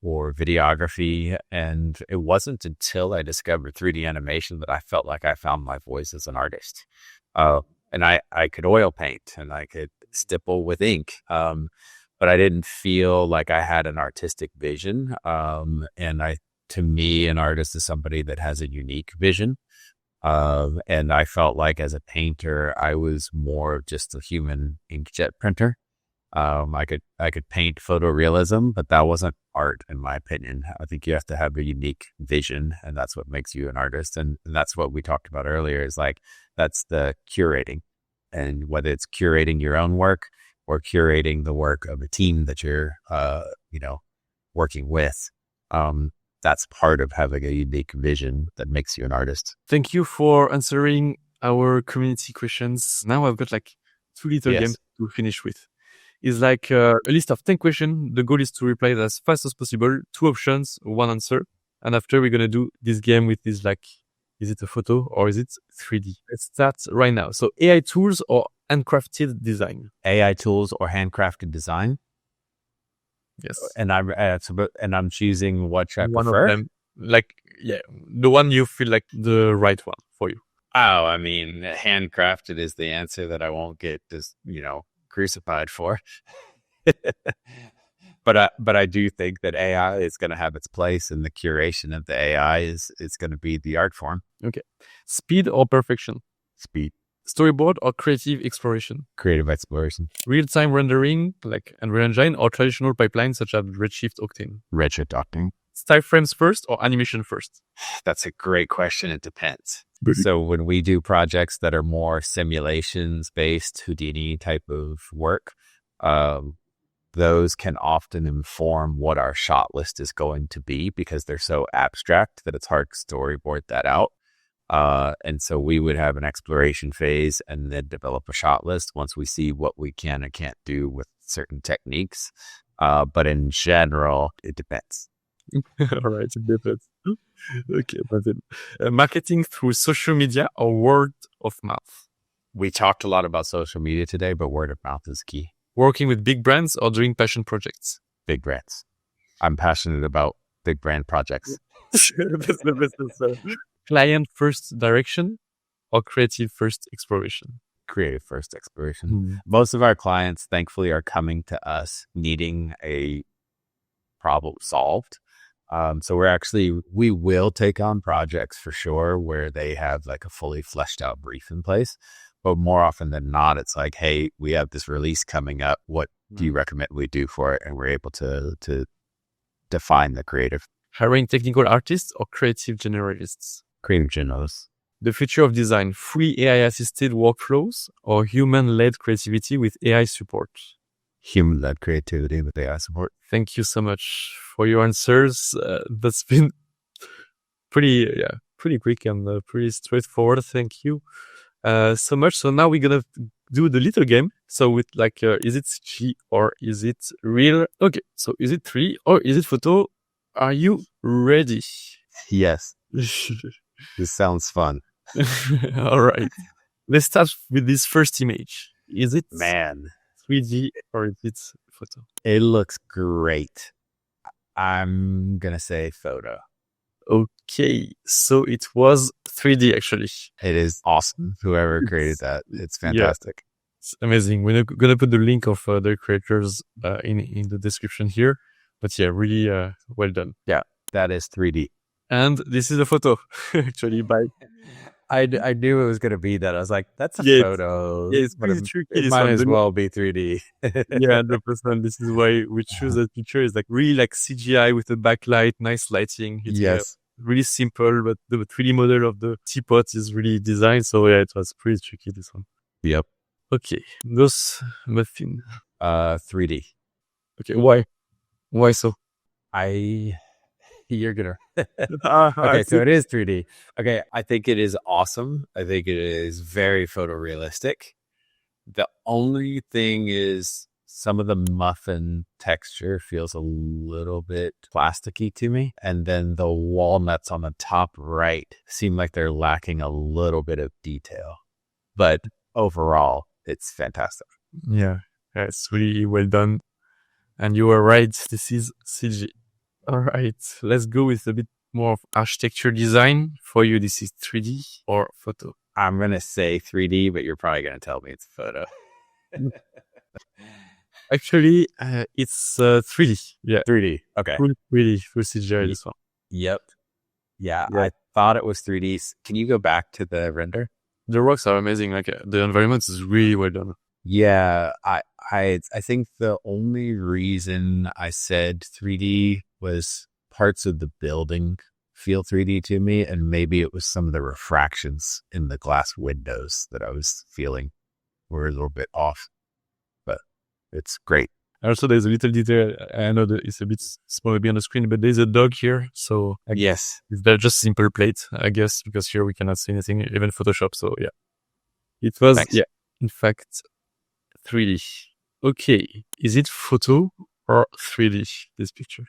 Speaker 1: or videography. And it wasn't until I discovered 3D animation that I felt like I found my voice as an artist. And I could oil paint and I could stipple with ink. But I didn't feel like I had an artistic vision. To me, an artist is somebody that has a unique vision. And I felt like as a painter, I was more of just a human inkjet printer. I could paint photorealism, but that wasn't art in my opinion. I think you have to have a unique vision, and that's what makes you an artist. And that's what we talked about earlier, is like, that's the curating. And whether it's curating your own work or curating the work of a team that you're, working with, that's part of having a unique vision that makes you an artist.
Speaker 2: Thank you for answering our community questions. Now I've got like 2 little games to finish with. It's like a list of 10 questions. The goal is to reply as fast as possible. 2 options, 1 answer. And after we're going to do this game with this, like, is it a photo or is it 3D? Let's start right now. So AI tools or handcrafted design?
Speaker 1: AI tools or handcrafted design?
Speaker 2: Yes.
Speaker 1: And I'm choosing which I
Speaker 2: one
Speaker 1: prefer.
Speaker 2: Of them, like, yeah, the one you feel like the right one for you.
Speaker 1: Oh, I mean, handcrafted is the answer that I won't get just, crucified for. But I do think that AI is going to have its place, and the curation of the AI is going to be the art form.
Speaker 2: Okay. Speed or perfection?
Speaker 1: Speed.
Speaker 2: Storyboard or creative exploration?
Speaker 1: Creative exploration.
Speaker 2: Real-time rendering, like Unreal Engine, or traditional pipelines such as Redshift Octane?
Speaker 1: Redshift Octane.
Speaker 2: Style frames first or animation first?
Speaker 1: That's a great question. It depends. So when we do projects that are more simulations-based, Houdini type of work, those can often inform what our shot list is going to be, because they're so abstract that it's hard to storyboard that out. And so we would have an exploration phase and then develop a shot list once we see what we can and can't do with certain techniques. But in general, it depends.
Speaker 2: All right, it depends. Okay, but then, marketing through social media or word of mouth?
Speaker 1: We talked a lot about social media today, but word of mouth is key.
Speaker 2: Working with big brands or doing passion projects?
Speaker 1: Big brands. I'm passionate about big brand projects.
Speaker 2: That's the business. Client first direction or creative first exploration?
Speaker 1: Creative first exploration. Most of our clients, thankfully, are coming to us needing a problem solved. So we will take on projects for sure where they have like a fully fleshed out brief in place. But more often than not, it's like, hey, we have this release coming up. What do you recommend we do for it? And we're able to define the creative.
Speaker 2: Hiring technical artists or creative generalists?
Speaker 1: Creative generalists.
Speaker 2: The future of design, free AI-assisted workflows or human-led creativity with AI support?
Speaker 1: Human-led creativity with AI support.
Speaker 2: Thank you so much for your answers. That's been pretty quick and pretty straightforward. Thank you so much. So now we're gonna do the little game. So with like, is it CG or is it real? Okay, so is it 3D or is it photo? Are you ready?
Speaker 1: Yes. This sounds fun.
Speaker 2: All right. Let's start with this first image. Is it 3D or is it photo?
Speaker 1: It looks great. I'm going to say photo.
Speaker 2: Okay. So it was 3D actually.
Speaker 1: It is awesome. Whoever created that. It's fantastic.
Speaker 2: Yeah, it's amazing. We're going to put the link of the creators in the description here. But yeah, really well done.
Speaker 1: Yeah, that is 3D.
Speaker 2: And this is a photo, actually, by
Speaker 1: I knew it was going to be that. I was like, that's a
Speaker 2: yeah,
Speaker 1: photo,
Speaker 2: it's
Speaker 1: but
Speaker 2: pretty tricky.
Speaker 1: it
Speaker 2: This
Speaker 1: might
Speaker 2: one,
Speaker 1: as well be 3D.
Speaker 2: yeah, 100%. This is why we choose that picture. Is like really like CGI with a backlight, nice lighting, hitting a
Speaker 1: Yes.
Speaker 2: really simple, but the 3D model of the teapot is really designed. So yeah, it was pretty tricky, this one.
Speaker 1: Yep.
Speaker 2: Okay, those muffin.
Speaker 1: 3D.
Speaker 2: Okay, why? Why so?
Speaker 1: You're gonna.
Speaker 2: I
Speaker 1: Okay, so
Speaker 2: think,
Speaker 1: it is 3D. Okay, I think it is awesome. I think it is very photorealistic. The only thing is some of the muffin texture feels a little bit plasticky to me. And then the walnuts on the top right seem like they're lacking a little bit of detail. But overall, it's fantastic.
Speaker 2: yeah, it's really well done. And you were right. This is CG. All right, let's go with a bit more of architecture design. For you, this is 3D or photo?
Speaker 1: I'm going to say 3D, but you're probably going to tell me it's photo.
Speaker 2: Actually, it's 3D. Yeah,
Speaker 1: 3D. Okay.
Speaker 2: full 3D, full CGI. This one.
Speaker 1: Yep. Yeah,
Speaker 2: Yeah.
Speaker 1: I thought it was 3D. Can you go back to the render?
Speaker 2: The rocks are amazing. Like the environment is really well done.
Speaker 1: Yeah, I think the only reason I said 3D was parts of the building feel 3D to me, and maybe it was some of the refractions in the glass windows that I was feeling were a little bit off. But it's great.
Speaker 2: Also, there's a little detail. I know that it's a bit small maybe on the screen, but there's a dog here. So
Speaker 1: Yes.
Speaker 2: they're just simple plate, I guess, because here we cannot see anything, even Photoshop. So yeah, it was,
Speaker 1: Thanks.
Speaker 2: yeah, in fact, 3D. Okay. Is it photo or 3D, this picture?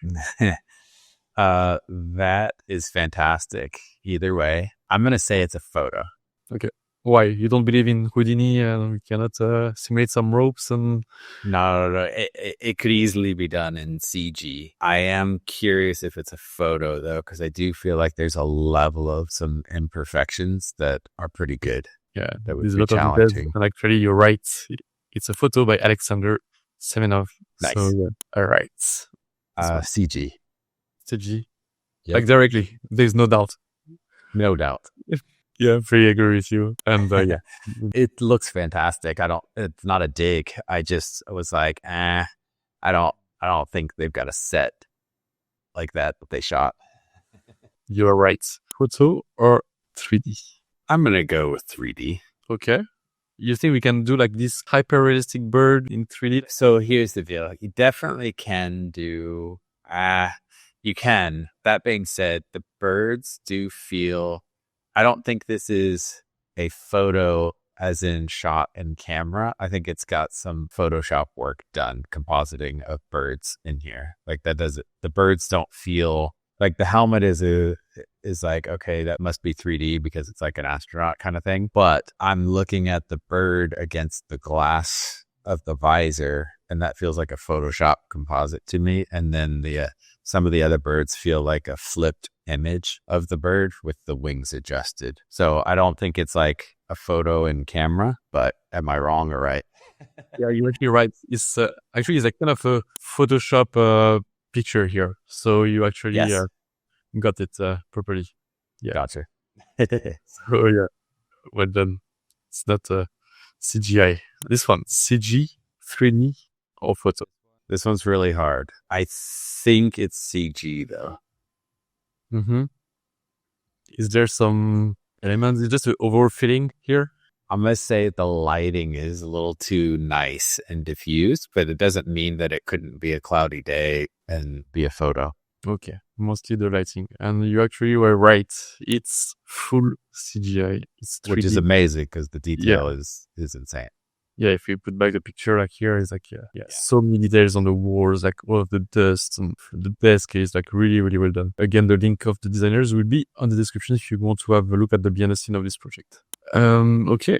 Speaker 1: That is fantastic. Either way, I'm going to say it's a photo.
Speaker 2: Why? You don't believe in Houdini and we cannot simulate some ropes and...
Speaker 1: No. It could easily be done in CG. I am curious if it's a photo, though, because I do feel like there's a level of some imperfections that are pretty good.
Speaker 2: Yeah,
Speaker 1: That would
Speaker 2: there's a
Speaker 1: be
Speaker 2: lot of details.
Speaker 1: challenging.
Speaker 2: And actually, you're right. It's a photo by Alexander Semenov.
Speaker 1: Nice.
Speaker 2: So, yeah. All right.
Speaker 1: CG.
Speaker 2: CG.
Speaker 1: Yep.
Speaker 2: Like directly. There's no doubt.
Speaker 1: No doubt.
Speaker 2: Yeah, pretty agree with you. And yeah.
Speaker 1: It looks fantastic. It's not a dig. I was like, I don't think they've got a set like that they shot.
Speaker 2: You're right. Photo or 3D?
Speaker 1: I'm going to go with 3D.
Speaker 2: Okay. You think we can do like this hyper realistic bird in 3D?
Speaker 1: So here's the deal. You definitely can do, you can. That being said, the birds do feel, I don't think this is a photo as in shot and camera. I think it's got some Photoshop work done, compositing of birds in here. Like that does it. The birds don't feel like the helmet is like, okay, that must be 3D because it's like an astronaut kind of thing. But I'm looking at the bird against the glass of the visor, and that feels like a Photoshop composite to me. And then some of the other birds feel like a flipped image of the bird with the wings adjusted. So I don't think it's like a photo in camera, but am I wrong or right?
Speaker 2: Yeah, you're actually right. It's actually it's like kind of a Photoshop picture here. So you actually got it properly. Yeah.
Speaker 1: Gotcha.
Speaker 2: Oh yeah, well done. It's not CGI. This one, CG, 3D, or photo?
Speaker 1: This one's really hard. I think it's CG though.
Speaker 2: Mm-hmm. Is there some elements? Is just an overall feeling here?
Speaker 1: I'm going to say the lighting is a little too nice and diffused, but it doesn't mean that it couldn't be a cloudy day and be a photo.
Speaker 2: Okay, mostly the lighting. And you actually were right. It's full CGI. It's 3D.
Speaker 1: Which is amazing because the detail is insane.
Speaker 2: Yeah, if you put back the picture like here, it's like, so many details on the walls, like all of the dust and the desk is like really, really well done. Again, the link of the designers will be on the description if you want to have a look at the behind the scene of this project. Okay.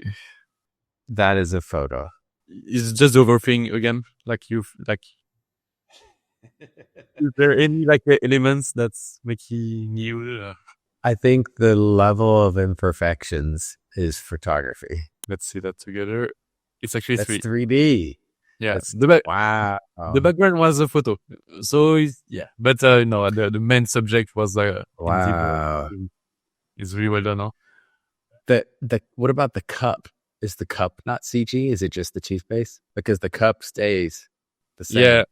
Speaker 1: That is a photo.
Speaker 2: It's just the overthing again, is there any elements that's making you?
Speaker 1: I think the level of imperfections is photography.
Speaker 2: Let's see that together. It's actually
Speaker 1: That's
Speaker 2: 3D.
Speaker 1: 3D.
Speaker 2: Yeah,
Speaker 1: That's wow.
Speaker 2: the background was a photo, so yeah. But no, the main subject was indeed
Speaker 1: Wow.
Speaker 2: is really well done. Huh?
Speaker 1: The what about the cup? Is the cup not CG? Is it just the toothpaste? Because the cup stays the same.
Speaker 2: Yeah,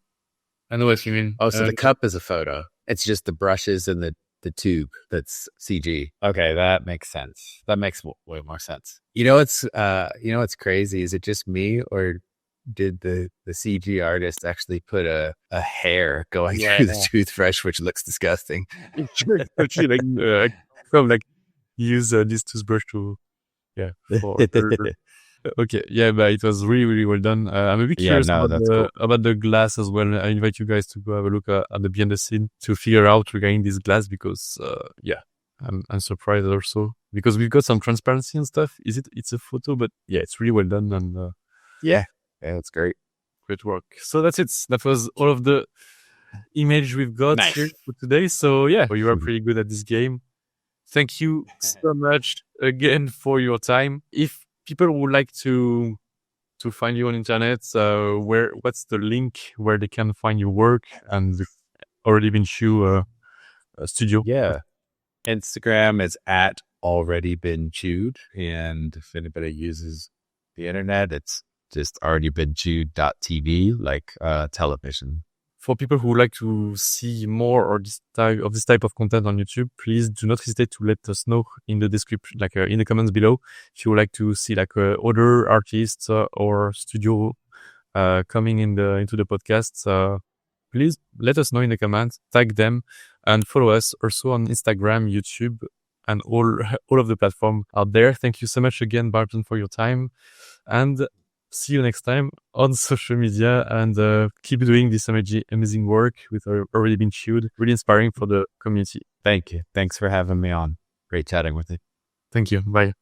Speaker 2: I know what you mean.
Speaker 1: Oh, so the cup is a photo. It's just the brushes and the tube that's CG. Okay, that makes sense. That makes way more sense. You know what's crazy? Is it just me, or did the CG artist actually put a hair going through the toothbrush, which looks disgusting?
Speaker 2: Like use this toothbrush to okay, yeah, but it was really, really well done. I'm a bit curious about the glass as well. I invite you guys to go have a look at the behind the scene to figure out regarding this glass because, I'm surprised also because we've got some transparency and stuff. It's a photo, but yeah, it's really well done and
Speaker 1: yeah, that's great.
Speaker 2: Great work. So that's it. That was all of the image we've got here for today. So yeah, you are pretty good at this game. Thank you so much again for your time. If people would like to find you on internet, what's the link where they can find your work and the Already Been Chew studio?
Speaker 1: Yeah, Instagram is at Already Been Chewed, and if anybody uses the internet, it's just alreadybeenchewed.tv, like television.
Speaker 2: For people who would like to see more or this type of content on YouTube, please do not hesitate to let us know in the description, like in the comments below, if you would like to see like other artists or studio coming into the podcast. Please let us know in the comments, tag them, and follow us also on Instagram, YouTube, and all of the platforms out there. Thank you so much again, Barton, for your time, and see you next time on social media, and keep doing this amazing work with Already Been Chewed. Really inspiring for the community.
Speaker 1: Thank you. Thanks for having me on. Great chatting with you.
Speaker 2: Thank you. Bye.